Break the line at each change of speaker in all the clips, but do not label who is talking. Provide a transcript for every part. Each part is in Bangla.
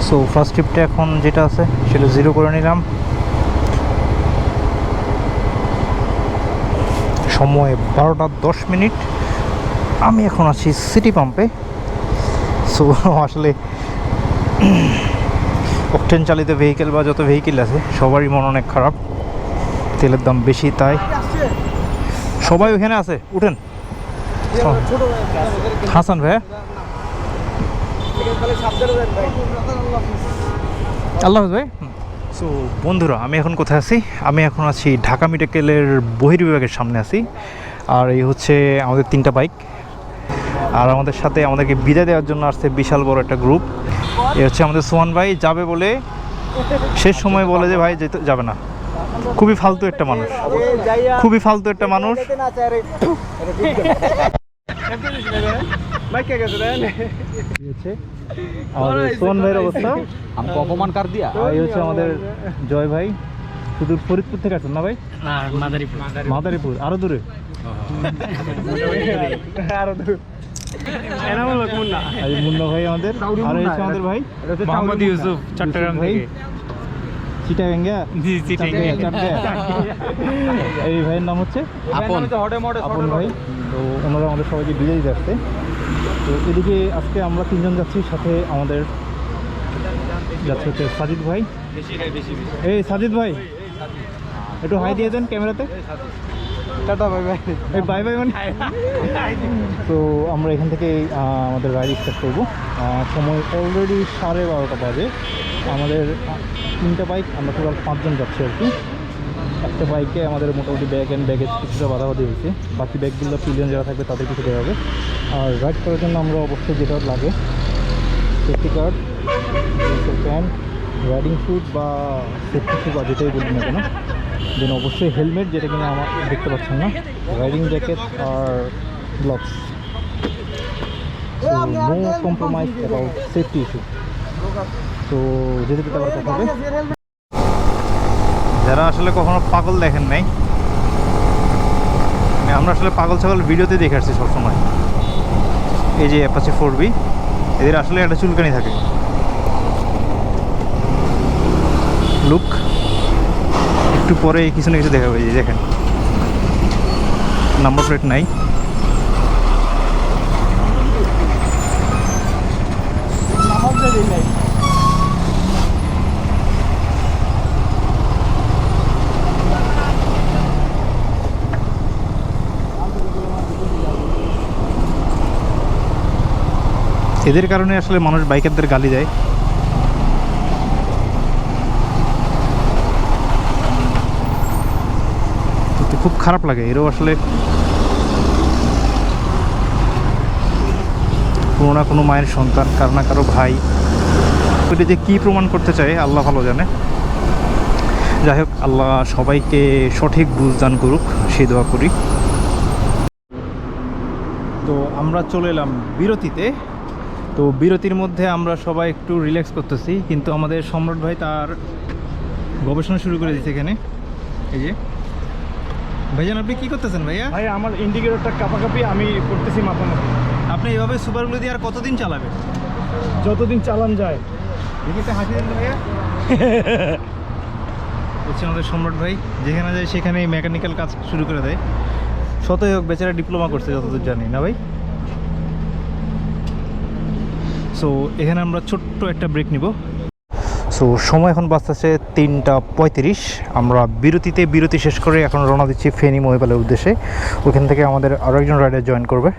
সো ফার্স্ট ট্রিপটা এখন যেটা আছে সেটা 0 করে নিলাম। সময় 12টা 10 মিনিট। আমি এখন আছি সিটি পাম্পে। সো আসলে অকটেন চালিত ভেহিকেল বা যত ভেহিকেল আছে সবারই মন অনেক খারাপ, তেলের দাম বেশি, তাই সবাই ওখানে আছে। উঠেন হাসান ভাই, আল্লাহ হাফেজ ভাই। সো বন্ধুরা, আমি এখন কোথায় আছি? আমি এখন আছি ঢাকা মেডিকেলের বহির্বিভাগের সামনে আছি। আর এই হচ্ছে আমাদের 3টা বাইক। আর আমাদের সাথে আমাদেরকে বিদায় দেওয়ার জন্য আসছে বিশাল বড় একটা গ্রুপ। এ হচ্ছে আমাদের সোহান ভাই, যাবে বলে শেষ সময় বলে যে ভাই যেতে যাবে না। খুবই ফালতু একটা মানুষ, খুবই ফালতু একটা মানুষ। সোহান ভাইয়ের অবস্থা
অপমান কার দিয়া।
এই হচ্ছে আমাদের জয় ভাই, শুধু ফরিদপুর থেকে আসছেন না ভাই? মাদারীপুর আরো দূরে। মুন্না ভাই আমাদের, আর হচ্ছে আমাদের ভাই মোহাম্মদ ইউসুফ চট্টগ্রাম থেকে। এই ভাইয়ের নাম হচ্ছে আপন ভাই। তো ওনারা আমাদের সবাইকে বিদায় দিতে আসছে। তো এদিকে আজকে আমরা 3জন যাচ্ছি, সাথে আমাদের যাচ্ছে হচ্ছে সাজিদ ভাই। এই সাজিদ ভাই একটু হাই দিয়ে দেন ক্যামেরাতে। Tata bye bye. এই বাই বাই মানে। তো আমরা এখান থেকে আমাদের রাইড স্টার্ট করবো। সময় অলরেডি 12:30 বাজে। আমাদের 3টা বাইক, আমরা টোটাল 5 জন যাচ্ছি আর কি। একটা বাইকে আমাদের মোটামুটি ব্যাগ অ্যান্ড ব্যাগেজ কিছুটা বাধাবাধি হয়েছে, বাকি ব্যাগগুলো পিলিয়ন যারা থাকবে তাদের কিছু দেওয়া হবে। আর রাইড করার জন্য আমরা অবশ্যই যেটা লাগে safety card, pant, riding suit বা সেফটি শু বা যেটাই বলি না কেন, দেন অবশ্যই হেলমেট, যেটা কিনা আমার দেখতে পাচ্ছেন না, রাইডিং জ্যাকেট আর gloves. No compromise about safety issue. তো যেতে যেতে আবার কথা হবে। যারা আসলে কখনো পাগল দেখেন নাই, আমরা আসলে পাগল ছাগল ভিডিওতে দেখে আসছি সবসময়। এই যে অ্যাপাচি 4B, এদের আসলে একটা চুলকানি থাকে। লুক, একটু পরে কিছু না কিছু দেখা যায়। দেখেন নাম্বার প্লেট নাই। এদের কারণে আসলে মানুষ বাইকারদের গালি দেয়। খুব খারাপ লাগে। এরও আসলে কোনো না কোনো মায়ের সন্তান, কারো না কারো ভাই। ওইটা যে কী প্রমাণ করতে চায় আল্লাহ ভালো জানে। যাই হোক, আল্লাহ সবাইকে সঠিক বুঝ দান করুক, সেই দোয়া করি। তো আমরা চলে এলাম বিরতিতে। তো বিরতির মধ্যে আমরা সবাই একটু রিল্যাক্স করতেছি, কিন্তু আমাদের সম্রাট ভাই তার গবেষণা শুরু করে দিয়েছে এখানে। এই যে ভাইজান, আপনি কি করতেছেন ভাইয়া?
ভাই আমার ইন্ডিকেটরটা কাঁপাকাঁপি, আমি করতেছি মাপামাপি।
আপনি এভাবে সুপারগুলো দিয়ে আর কতদিন চালাবেন?
যতদিন চালান যায়।
দেখিতে হাসি দেন ভাইয়া। হচ্ছে আমাদের সম্রাট ভাই, যেখানে যায় সেখানে মেকানিক্যাল কাজ শুরু করে দেয়। শতই হোক, বেচারা ডিপ্লোমা করছে যতদূর জানি না ভাই। সো এখানে আমরা ছোট্ট একটা ব্রেক নিব। সো সময় এখন বাজতেছে 3:35। আমরা বিরতি শেষ করে এখন রওনা দিচ্ছি ফেনী মহিপালের উদ্দেশ্যে। ওখান থেকে আমাদের আরও একজন রাইডার জয়েন করবে।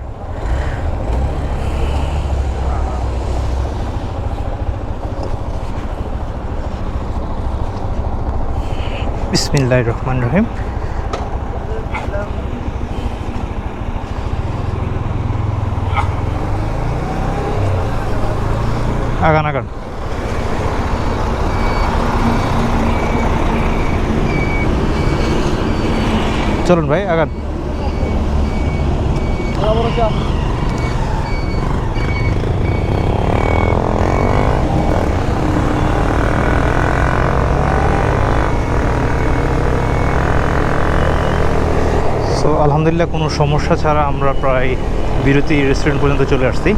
বিসমিল্লাহির রহমানির রহিম। আগান আগান। চলুন ভাই, আগান। সো আলহামদুলিল্লাহ, কোনো সমস্যা ছাড়া আমরা প্রায় বিরতি রেস্টুরেন্ট পর্যন্ত চলে আসছি।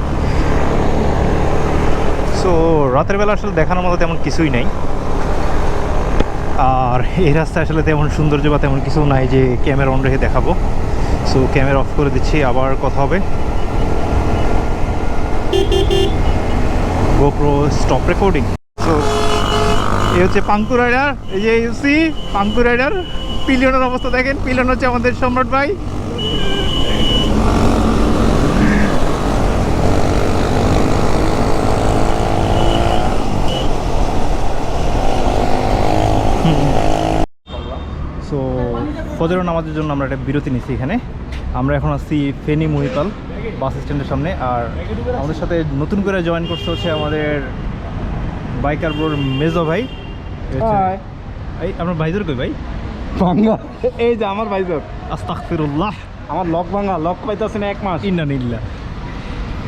সো রাতের বেলা আসলে দেখানোর মতো তেমন কিছুই নেই, আর এই রাস্তায় আসলে তেমন সৌন্দর্য বা তেমন কিছু নাই যে ক্যামেরা অন রেখে দেখাবো। সো ক্যামেরা অফ করে দিচ্ছি, আবার কথা হবে। GoPro stop recording. সো এই হচ্ছে পাঙ্কু রাইডার, এই যে ইউসি পাঙ্কু রাইডার। পিলিয়নের অবস্থা দেখেন, পিলিয়ন হচ্ছে আমাদের সম্রাট ভাই। সো ফজরের নামাজের জন্য আমরা একটা বিরতি নিচ্ছি এখানে। আমরা এখন আসছি ফেনী মহিপাল বাস স্ট্যান্ডের সামনে, আর আমাদের সাথে নতুন করে জয়েন করতে হচ্ছে আমাদের বাইকার ব্রোর মেজো ভাই। এই আপনার ভাইজোর কই ভাই?
ভাঙ্গা, এই যে আমার ভাইজান।
আস্তাগফিরুল্লাহ,
আমার লক ভাঙ্গা, লক পাইতেছে না 1 মাস।
ইন্নানিল্লাহ।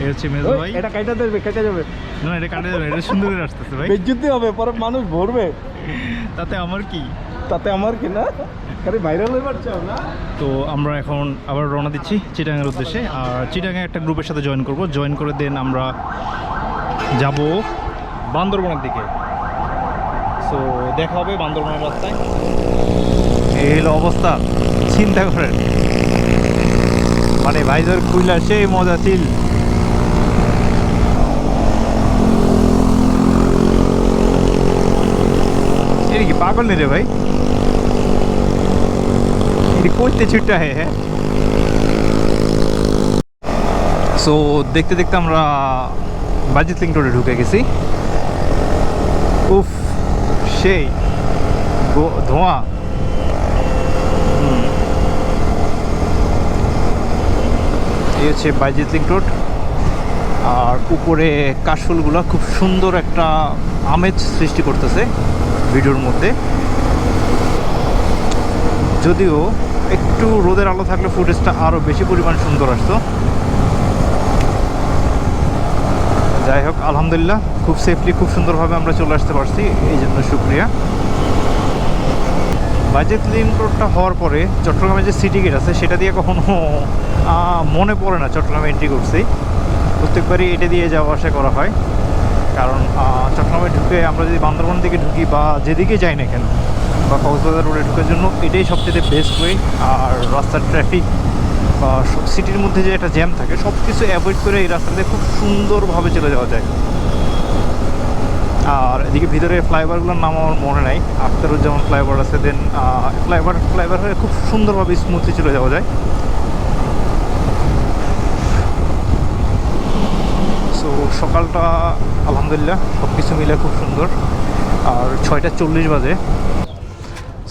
এই হচ্ছে মেজো ভাই।
এটা কাইটা দেবে, কেটে যাবে
না, এটা কাটে যাবে, এটা সুন্দর করে আসতেছে ভাই।
বেজ্জতি হবে, পরে মানুষ ভরবে।
তাতে আমার কি?
তাতে আমার কি না, আরে ভাইরাল হয়ে পারছো না।
তো আমরা এখন আবার রওনা দিচ্ছি চিটাগাংয়ের উদ্দেশ্যে, আর চিটাগাংয়ে একটা গ্রুপের সাথে জয়েন করব। জয়েন করে দেন আমরা যাব বান্দরবনের দিকে। সো দেখা হবে বান্দরবনের রাস্তায়। এই হলো অবস্থা, চিন্তা করেন, মানে ভাইজার খুইলা সেই মজা ছিল। এটা কি পাগল নেই রে ভাই? করতে ছুটটা হ্যাঁ। সো দেখতে দেখতে আমরা বাজিত লিঙ্ক রোডে ঢুকে গেছি। উফ, সেই ধোঁয়া। এই হচ্ছে বাইজিত লিঙ্ক রোড, আর উপরে কাশফুলগুলো খুব সুন্দর একটা আমেজ সৃষ্টি করতেছে ভিডিওর মধ্যে। যদিও একটু রোদের আলো থাকলে ফুটেজটা আরও বেশি পরিমাণ সুন্দর আসতো। যাই হোক, আলহামদুলিল্লাহ খুব সেফলি খুব সুন্দরভাবে আমরা চলে আসতে পারছি, এই জন্য শুক্রিয়া। বাজেট লিঙ্ক রোডটা হওয়ার পরে চট্টগ্রামে যে সিটি গেট আছে সেটা দিয়ে কখনো মনে পড়ে না চট্টগ্রামে এন্ট্রি করছি। প্রত্যেকবারই এটা দিয়ে যাওয়া আসা করা হয়, কারণ চট্টগ্রামে ঢুকে আমরা যদি বান্দরবন দিকে ঢুকি বা যেদিকে যাই না কেন, বা কক্সবাজার রোডে ঢোকার জন্য এটাই সবচেয়ে বেস্ট ওয়ে। আর রাস্তার ট্রাফিক বা সিটির মধ্যে যে একটা জ্যাম থাকে সব কিছু অ্যাভয়েড করে এই রাস্তাতে খুব সুন্দরভাবে চলে যাওয়া যায়। আর এদিকে ভিতরে ফ্লাইওভারগুলোর নাম আমার মনে নাই, আখতারুজ্জামান ফ্লাইওভার আছে, দেন ফ্লাইওভার হয়ে খুব সুন্দরভাবে স্মুথলি চলে যাওয়া যায়। সো সকালটা আলহামদুলিল্লাহ সব কিছু মিলে খুব সুন্দর। আর 6:40 বাজে।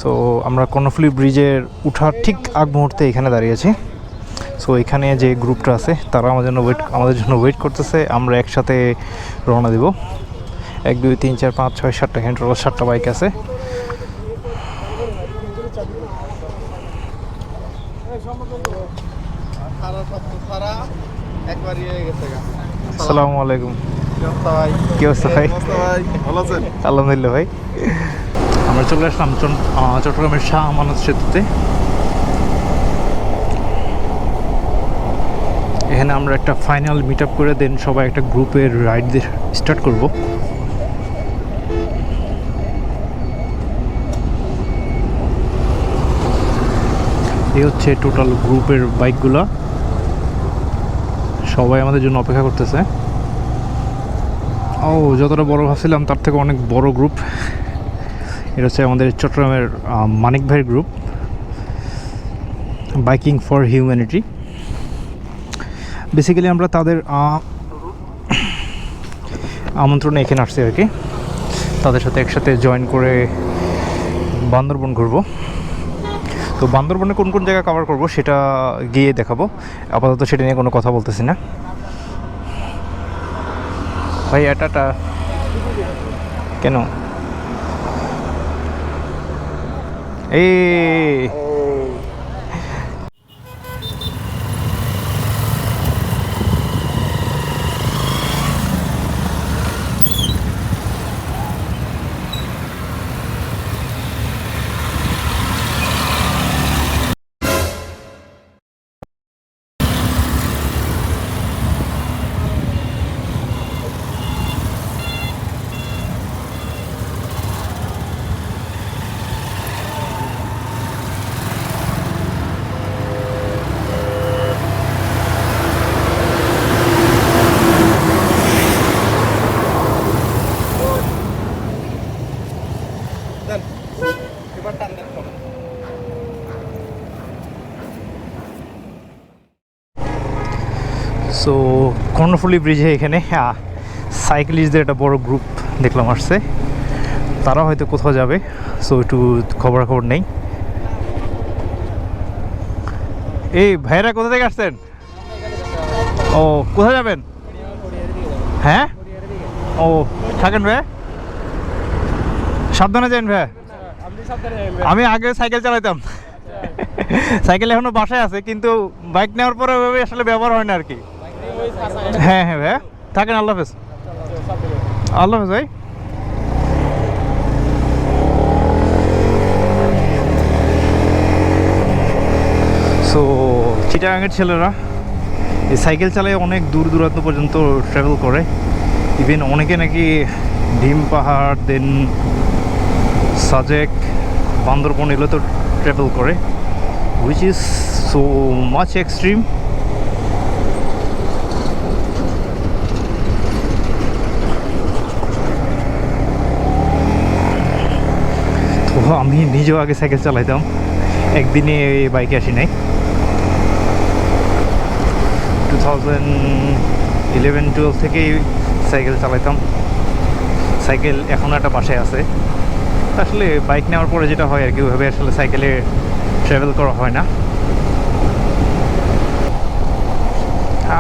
সো আমরা কর্ণফুলী ব্রিজের উঠার ঠিক আগ মুহূর্তে এখানে দাঁড়িয়েছি। সো এখানে যে গ্রুপটা আছে তারা আমাদের জন্য ওয়েট করতেছে। আমরা একসাথে রওনা দেব। 1 2 3 4 5 6 7টা এখানে টোটাল 7টা বাইক আছে। আসসালামু আলাইকুম। কি অবস্থা ভাই? আলহামদুলিল্লাহ ভাই। আমরা চলে আসলাম চট্টগ্রামের শাহ আমানত সেতুতে। এখানে আমরা একটা ফাইনাল মিট আপ করে দেন সবাই একটা গ্রুপের রাইড দিয়ে স্টার্ট করব। এই হচ্ছে টোটাল গ্রুপের বাইকগুলা, সবাই আমাদের জন্য অপেক্ষা করতেছে। ও, যতটা বড় ভাবছিলাম তার থেকে অনেক বড় গ্রুপ। এটা হচ্ছে আমাদের চট্টগ্রামের মানিক ভাইয়ের group, biking for humanity. Basically আমরা তাদের আমন্ত্রণে এখানে আসছি আর কি, তাদের সাথে একসাথে জয়েন করে বান্দরবন ঘুরবো। তো বান্দরবনে কোন কোন জায়গা কভার করব সেটা গিয়ে দেখাবো, আপাতত সেটা নিয়ে কোনো কথা বলতেছি না। ভাই এটাটা কেন এই সো কর্ণফুলী ব্রিজে এখানে সাইকেলিস্টদের একটা বড় গ্রুপ দেখলাম আসছে, তারা হয়তো কোথাও যাবে, সো একটু খবরাখবর নেই। এই ভাইরা কোথা থেকে আসছেন? ও কোথায় যাবেন? হ্যাঁ, ও থাকেন ভাই, সাবধানে যান ভাই। আমি আগে সাইকেল চালাইতাম, সাইকেল এখনো বাসায় আছে, কিন্তু বাইক নেওয়ার পরে ওইভাবে আসলে ব্যবহার হয় না আর কি। হ্যাঁ হ্যাঁ ভাই, থাকেন, আল্লাহ হাফেজ। আল্লাহ হাফেজ ভাই। সো চিটাগাংয়ের ছেলেরা এই সাইকেল চালায় অনেক দূর দূরান্ত পর্যন্ত ট্রাভেল করে। ইভেন অনেকে নাকি ভীম পাহাড়, দেন সাজেক, বান্দরবন এগুলো তো ট্রাভেল করে, which is so much extreme. তো আমি নিজেও আগে সাইকেল চালাইতাম, একদিনে বাইকে আসি নাই। 2011-12 থেকেই সাইকেল চালাইতাম। সাইকেল এখন একটা বাসায় আছে, আসলে বাইক নেওয়ার পরে যেটা হয় আর কি, ওইভাবে আসলে সাইকেলে ট্রাভেল করা হয় না।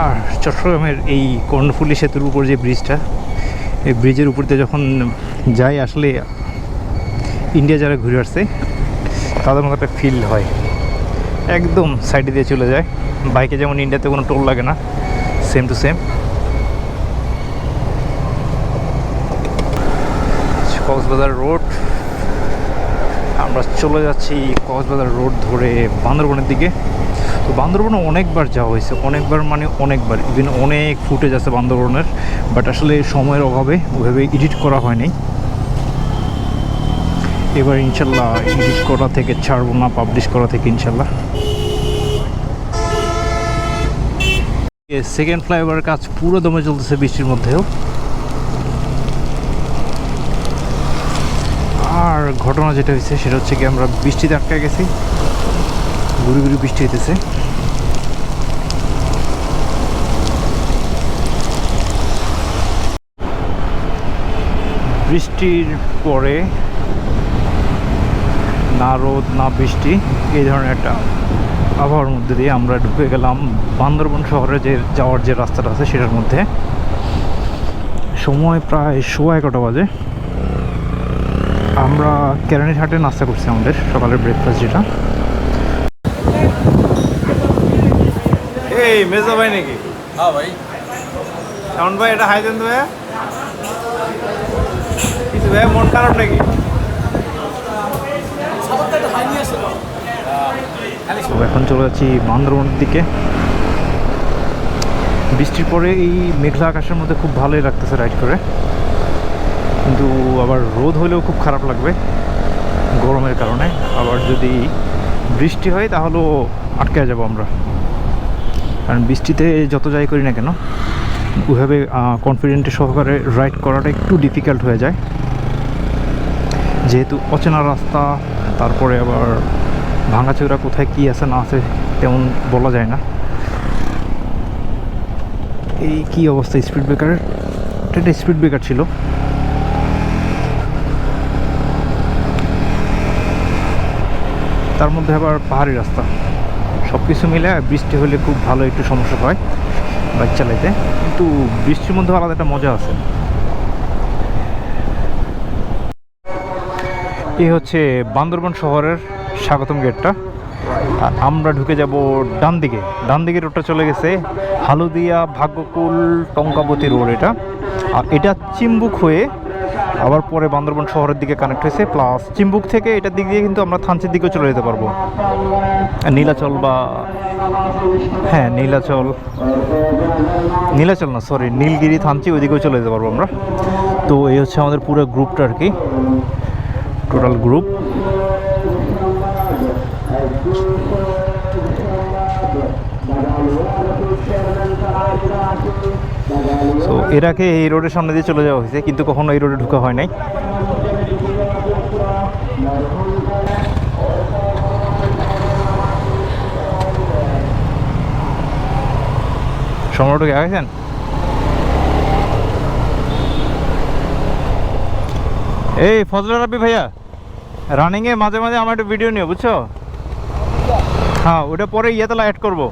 আর চট্টগ্রামের এই কর্ণফুলী সেতুর উপর যে ব্রিজটা, এই ব্রিজের উপর দিয়ে যখন যাই, আসলে ইন্ডিয়া যারা ঘুরে আসছে তাদের মতো একটা ফিল হয়, একদম সাইডে দিয়ে চলে যায়। বাইকে যেমন ইন্ডিয়াতে কোনো টোল লাগে না, same to same. Cox's Bazar road, আমরা চলে যাচ্ছি কক্সবাজার রোড ধরে বান্দরবনের দিকে। তো বান্দরবনে অনেকবার যাওয়া হয়েছে, অনেকবার মানে অনেকবার, ইভেন অনেক ফুটেজ আছে বান্দরবনের, বাট আসলে সময়ের অভাবে ওইভাবে এডিট করা হয়নি। এবার ইনশাল্লাহ এডিট করা থেকে ছাড়বো না, পাবলিশ করা থেকে ইনশাল্লাহ। সেকেন্ড ফ্লাইওভারের কাজ পুরো দমে চলতেছে বৃষ্টির মধ্যেও। আর ঘটনা যেটা হয়েছে সেটা হচ্ছে কি, আমরা বৃষ্টিতে আটকে গেছি, ঘুরি ঘুরি বৃষ্টি হইতেছে। বৃষ্টির পরে না রোদ না বৃষ্টি, এই ধরনের একটা আবহাওয়ার মধ্যে দিয়ে আমরা ঢুকে গেলাম বান্দরবন শহরে যে যাওয়ার যে রাস্তাটা আছে সেটার মধ্যে। সময় প্রায় 11:15 বাজে। আমরা কেরানির হাটে নাস্তা করছি, আমাদের সকালের ব্রেকফাস্ট যেটা। এই মেজো ভাই নাকি?
হ্যাঁ ভাই।
শাওন ভাই, এটা হাই দেন তো ভাইয়া। কিছু ভাই মন খারাপ নাকি? এখন চলে যাচ্ছি বান্দরবনের দিকে। বৃষ্টির পরে এই মেঘলা আকাশের মধ্যে খুব ভালোই লাগতেছে রাইড করে, কিন্তু আবার রোদ হলেও খুব খারাপ লাগবে গরমের কারণে। আবার যদি বৃষ্টি হয় তাহলেও আটকে যাব আমরা, কারণ বৃষ্টিতে যত যাই করি না কেন ওইভাবে কনফিডেন্টের সহকারে রাইড করাটা একটু ডিফিকাল্ট হয়ে যায়, যেহেতু অচেনা রাস্তা। তারপরে আবার ভাঙাচোরা কোথায় কী আছে না আছে তেমন বলা যায় না। এই কী অবস্থা স্পিড ব্রেকারের, এটা স্পিড ব্রেকার ছিল। তার মধ্যে আবার পাহাড়ি রাস্তা, সব কিছু মিলে বৃষ্টি হলে খুব ভালো একটু সমস্যা হয় বাইক চালাইতে, কিন্তু বৃষ্টির মধ্যে আলাদা একটা মজা আছে। এই হচ্ছে বান্দরবন শহরের স্বাগতম গেটটা, আর আমরা ঢুকে যাব ডান দিকে। ডান দিকে রোডটা চলে গেছে হালুদিয়া, ভাগ্যকুল, টঙ্কাবতী রোড এটা। আর এটা চিম্বুক হয়ে আবার পরে বান্দরবন শহরের দিকে কানেক্ট হয়েছে, প্লাস চিম্বুক থেকে এটার দিক দিয়ে কিন্তু আমরা থানচির দিকেও চলে যেতে পারবো, নীলাচল বা হ্যাঁ নীলাচল না সরি নীলগিরি, থানচি, ওইদিকেও চলে যেতে পারবো আমরা। তো এই হচ্ছে আমাদের পুরো গ্রুপটা আর কি, টোটাল গ্রুপ। সো এর আগে এই রোডের সামনে দিয়ে চলে যাওয়া হয়েছে, কিন্তু কখনো এই রোডে ঢোকা হয় নাই। সম্রাটকে আগাইছেন? এই ফজল রাব্বি ভাইয়া, রানিংয়ে মাঝে মাঝে আমার একটু ভিডিও নিও, বুঝছো? হ্যাঁ, ওটা পরে ইয়েতে অ্যাড করবো।